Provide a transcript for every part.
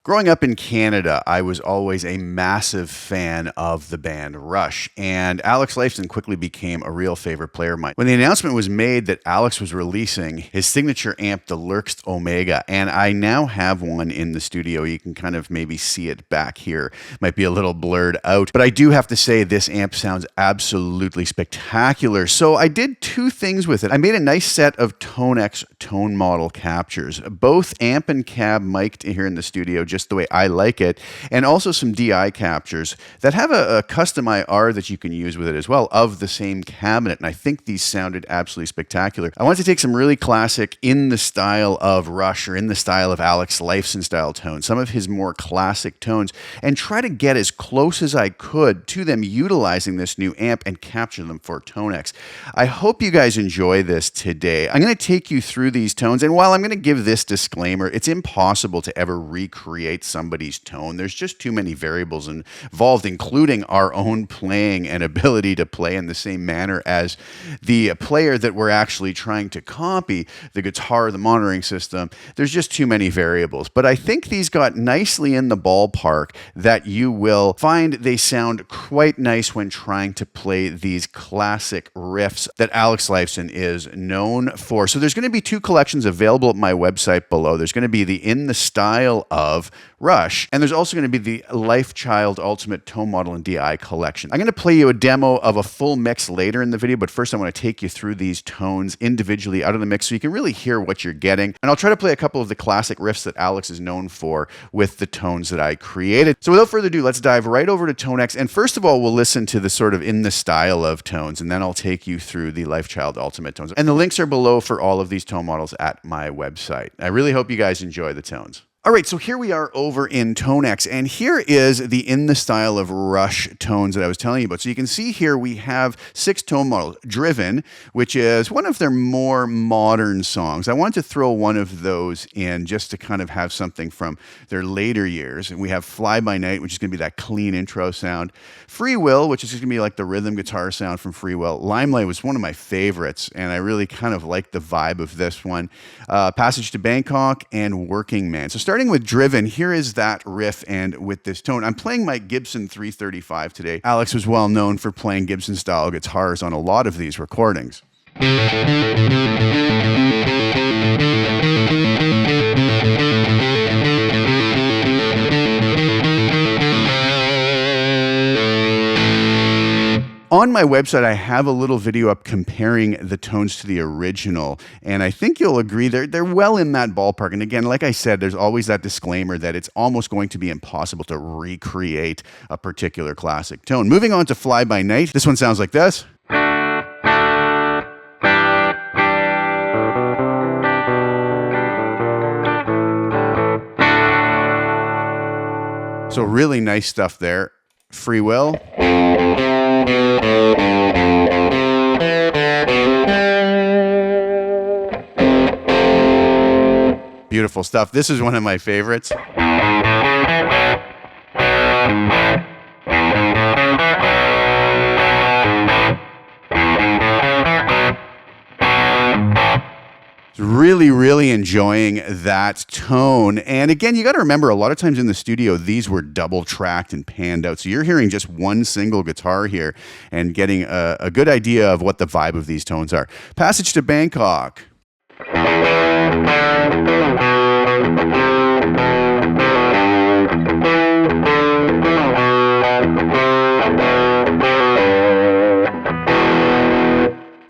Growing up in Canada, I was always a massive fan of the band R.U.S.H, and Alex Lifeson quickly became a real favorite player of mine. When the announcement was made that Alex was releasing his signature amp, the Lerxst Omega, and I now have one in the studio. You can kind of maybe see it back here. Might be a little blurred out, but I do have to say this amp sounds absolutely spectacular. So I did two things with it. I made a nice set of Tonex tone model captures, both amp and cab mic'd here in the studio, just the way I like it, and also some DI captures that have a custom IR that you can use with it as well of the same cabinet, and I think these sounded absolutely spectacular. I wanted to take some really classic, in the style of R.U.S.H or in the style of Alex Lifeson style tones, some of his more classic tones, and try to get as close as I could to them utilizing this new amp and capture them for Tonex. I hope you guys enjoy this today. I'm going to take you through these tones, and while I'm going to give this disclaimer, it's impossible to ever recreate somebody's tone. There's just too many variables involved, including our own playing and ability to play in the same manner as the player that we're actually trying to copy, the guitar, the monitoring system. There's just too many variables. But I think these got nicely in the ballpark that you will find they sound quite nice when trying to play these classic riffs that Alex Lifeson is known for. So there's going to be two collections available at my website below. There's going to be the In the Style of R.U.S.H, and there's also going to be the Lifechild Ultimate Tone Model and DI collection. I'm going to play you a demo of a full mix later in the video, but first I want to take you through these tones individually out of the mix so you can really hear what you're getting. And I'll try to play a couple of the classic riffs that Alex is known for with the tones that I created. So without further ado, let's dive right over to Tonex. And first of all, we'll listen to the sort of in the style of tones, and then I'll take you through the Lifechild Ultimate tones. And the links are below for all of these tone models at my website. I really hope you guys enjoy the tones. All right, so here we are over in Tonex, and here is the In the Style of R.U.S.H tones that I was telling you about. So you can see here we have 6 tone models. Driven, which is one of their more modern songs. I wanted to throw one of those in just to kind of have something from their later years. And we have Fly By Night, which is going to be that clean intro sound. Free Will, which is just going to be like the rhythm guitar sound from Free Will. Limelight was one of my favorites, and I really kind of like the vibe of this one. Passage to Bangkok and Working Man. So starting with Driven, here is that riff and with this tone. I'm playing my Gibson 335 today. Alex was well known for playing Gibson style guitars on a lot of these recordings. On my website, I have a little video up comparing the tones to the original, and I think you'll agree they're well in that ballpark. And again, like I said, there's always that disclaimer that it's almost going to be impossible to recreate a particular classic tone. Moving on to Fly By Night, this one sounds like this. So really nice stuff there. Free Will. Beautiful stuff. This is one of my favorites. Really enjoying that tone. And again, you got to remember, a lot of times in the studio, these were double tracked and panned out. So you're hearing just one single guitar here and getting a good idea of what the vibe of these tones are. Passage to Bangkok.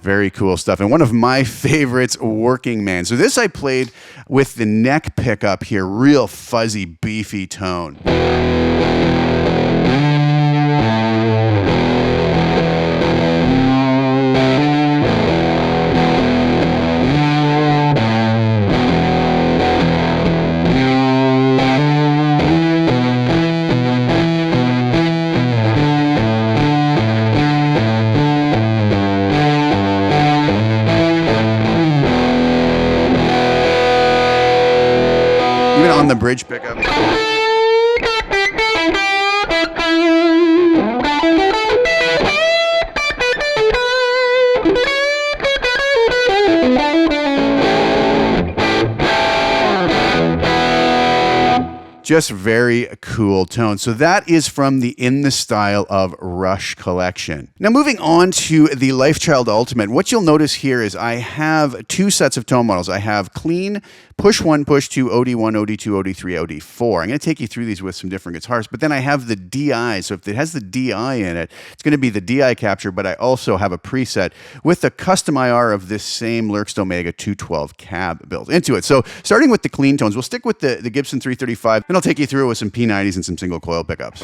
Very cool stuff. And one of my favorites, Working Man. So this I played with the neck pickup here, real fuzzy, beefy tone. Even on the bridge pickup. Just very cool tone. So that is from the In the Style of R.U.S.H collection. Now moving on to the Lifechild Ultimate, what you'll notice here is I have two sets of tone models. I have clean, push 1, push 2, OD1, OD2, OD3, OD4. I'm going to take you through these with some different guitars, but then I have the DI. So if it has the DI in it, it's going to be the DI capture, but I also have a preset with the custom IR of this same Lerxst Omega 212 cab built into it. So starting with the clean tones, we'll stick with the Gibson 335, then I'll take you through it with some P90s and some single coil pickups.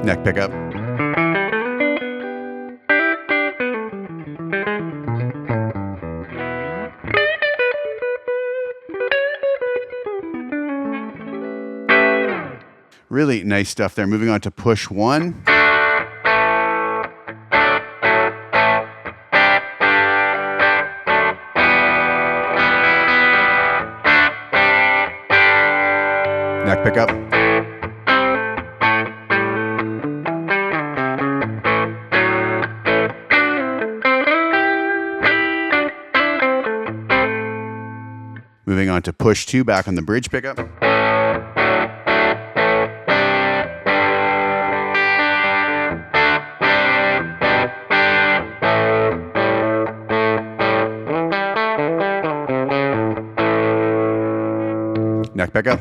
Neck pickup. Really nice stuff there. Moving on to push 1. Neck pickup. Moving on to push 2, back on the bridge pickup. Neck pickup.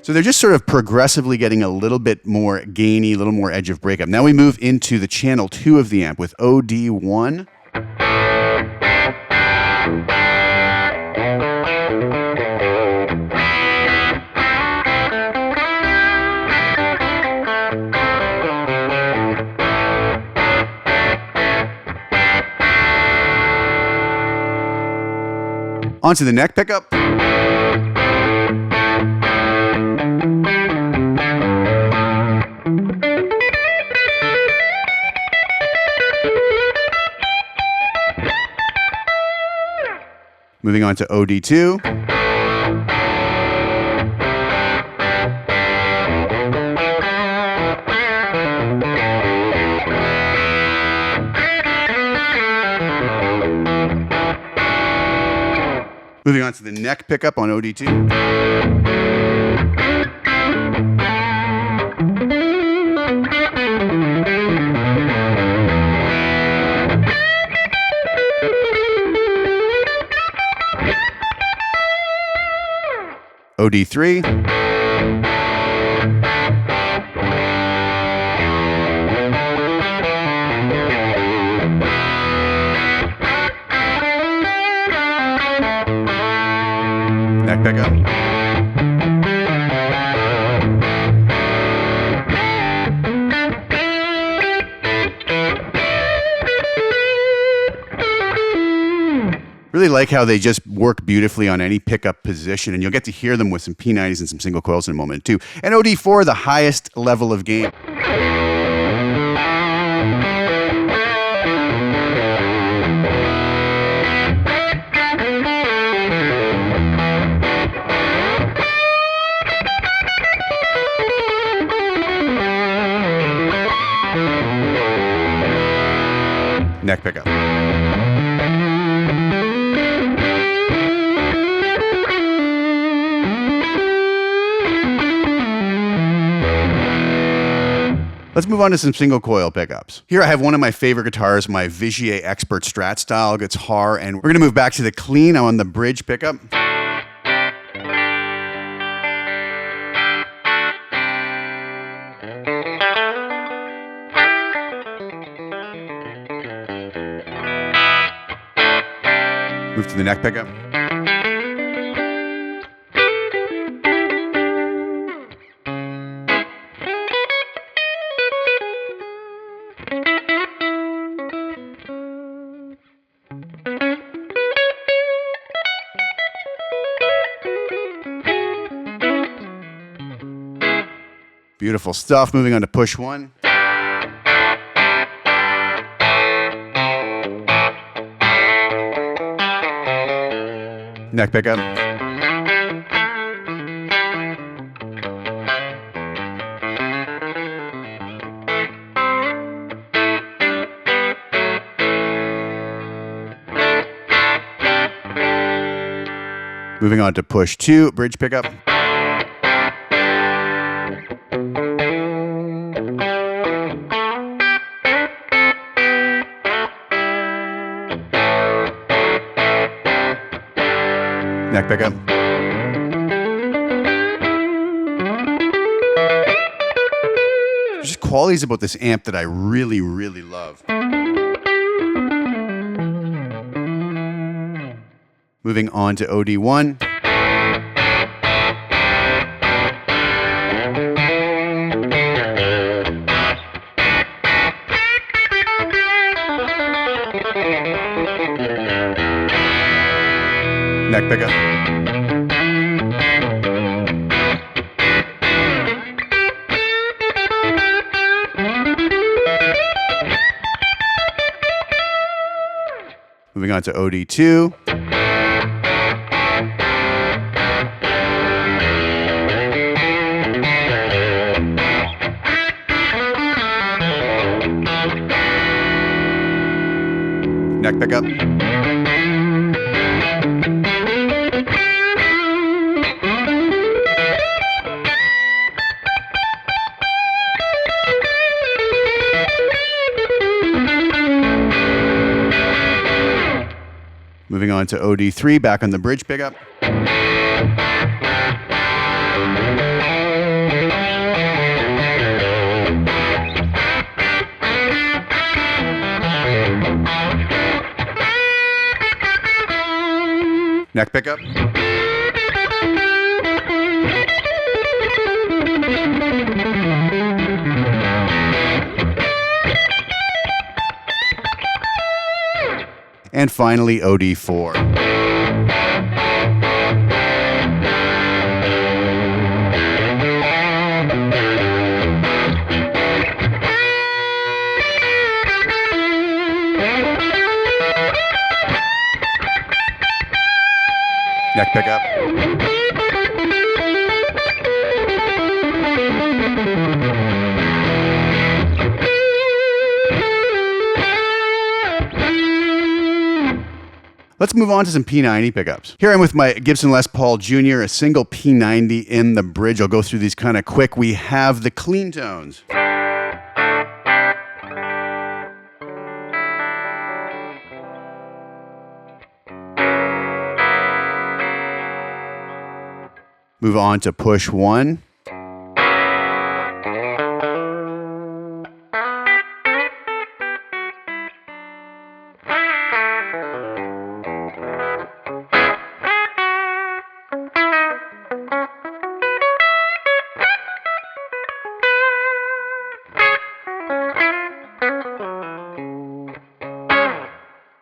So they're just sort of progressively getting a little bit more gainy, a little more edge of breakup. Now we move into the channel 2 of the amp with OD1. Onto the neck pickup. Moving on to OD2. Moving on to the neck pickup on OD2. OD3. Neck pickup. Really like how they just work beautifully on any pickup position, and you'll get to hear them with some P90s and some single coils in a moment too. And OD4, the highest level of gain. Neck pickup. Let's move on to some single coil pickups. Here I have one of my favorite guitars, my Vigier Expert Strat style guitar, and we're gonna move back to the clean on the bridge pickup. Move to the neck pickup. Beautiful stuff. Moving on to push 1. Neck pickup. Moving on to push 2, bridge pickup. Neck pickup. There's just qualities about this amp that I really, really love. Moving on to OD1. Neck pickup. Moving on to OD2. Neck pickup. Moving on to OD3, back on the bridge pickup. Neck pickup. And finally, OD4. Neck pickup. Let's move on to some P90 pickups. Here I'm with my Gibson Les Paul Jr., a single P90 in the bridge. I'll go through these kind of quick. We have the clean tones. Move on to push 1.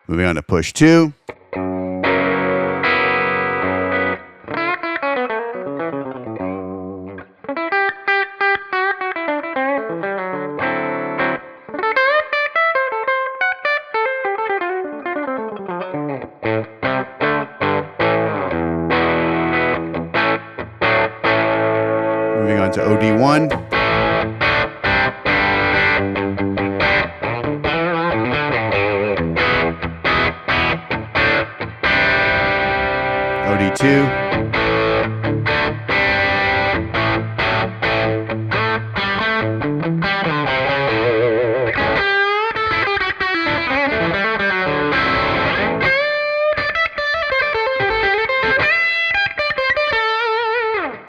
Moving on to push 2. Moving on to OD1. OD2.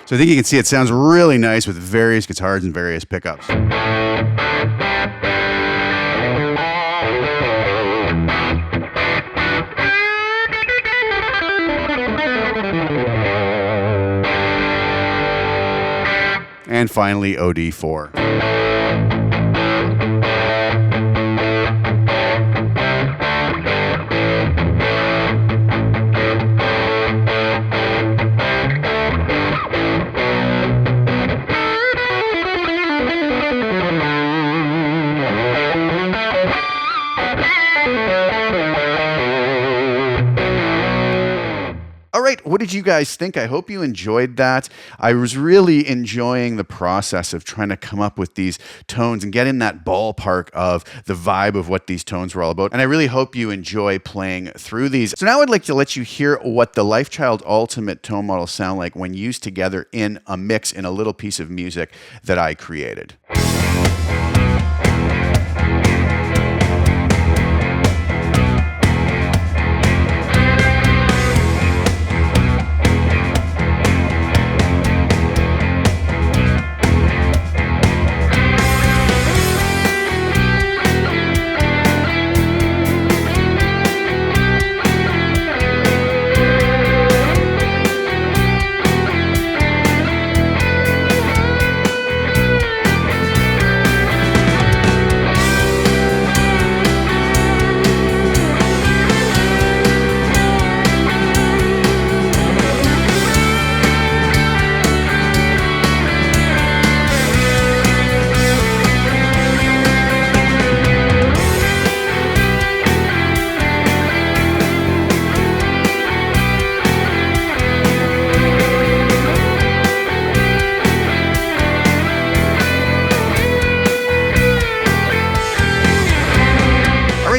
So I think you can see it sounds really nice with various guitars and various pickups. And finally, OD4. right, what did you guys think? I hope you enjoyed that. I was really enjoying the process of trying to come up with these tones and get in that ballpark of the vibe of what these tones were all about. And I really hope you enjoy playing through these. So now I'd like to let you hear what the Lifechild Ultimate tone models sound like when used together in a mix in a little piece of music that I created.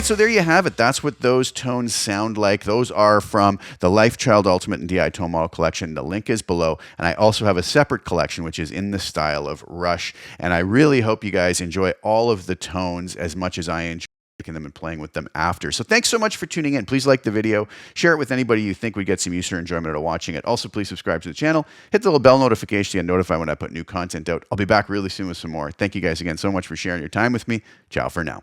So there you have it. That's what those tones sound like. Those are from the Lifechild Ultimate and DI Tone Model Collection. The link is below. And I also have a separate collection, which is in the style of R.U.S.H. And I really hope you guys enjoy all of the tones as much as I enjoy making them and playing with them after. So thanks so much for tuning in. Please like the video. Share it with anybody you think would get some use or enjoyment out of watching it. Also, please subscribe to the channel. Hit the little bell notification to get notified when I put new content out. I'll be back really soon with some more. Thank you guys again so much for sharing your time with me. Ciao for now.